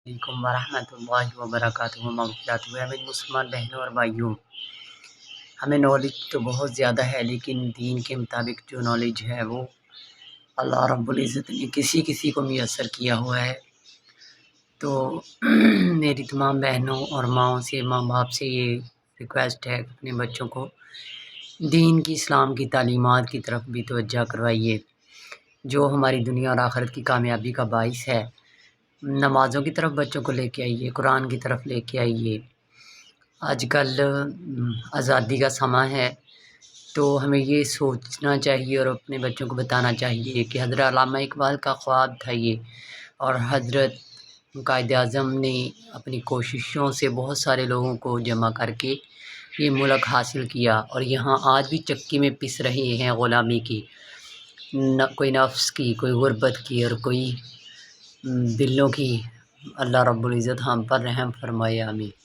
علیکم ورحمۃ اللہ وبرکاتہ مغفرات ہوئے میری مسلمان بہنوں اور بھائیوں، ہمیں نالج تو بہت زیادہ ہے، لیکن دین کے مطابق جو نالج ہے وہ اللہ رب العزت نے کسی کسی کو میسر کیا ہوا ہے۔ تو میری تمام بہنوں اور ماؤں سے، ماں باپ سے یہ ریکویسٹ ہے کہ اپنے بچوں کو دین کی، اسلام کی تعلیمات کی طرف بھی توجہ کروائیے، جو ہماری دنیا اور آخرت کی کامیابی کا باعث ہے۔ نمازوں کی طرف بچوں کو لے کے آئیے، قرآن کی طرف لے کے آئیے۔ آج کل آزادی کا سماں ہے، تو ہمیں یہ سوچنا چاہیے اور اپنے بچوں کو بتانا چاہیے کہ حضرت علامہ اقبال کا خواب تھا یہ، اور حضرت قائد اعظم نے اپنی کوششوں سے بہت سارے لوگوں کو جمع کر کے یہ ملک حاصل کیا، اور یہاں آج بھی چکی میں پس رہے ہیں غلامی کی، کوئی نفس کی، کوئی غربت کی، اور کوئی دلوں کی۔ اللہ رب العزت ہم پر رحم فرمائے، آمین۔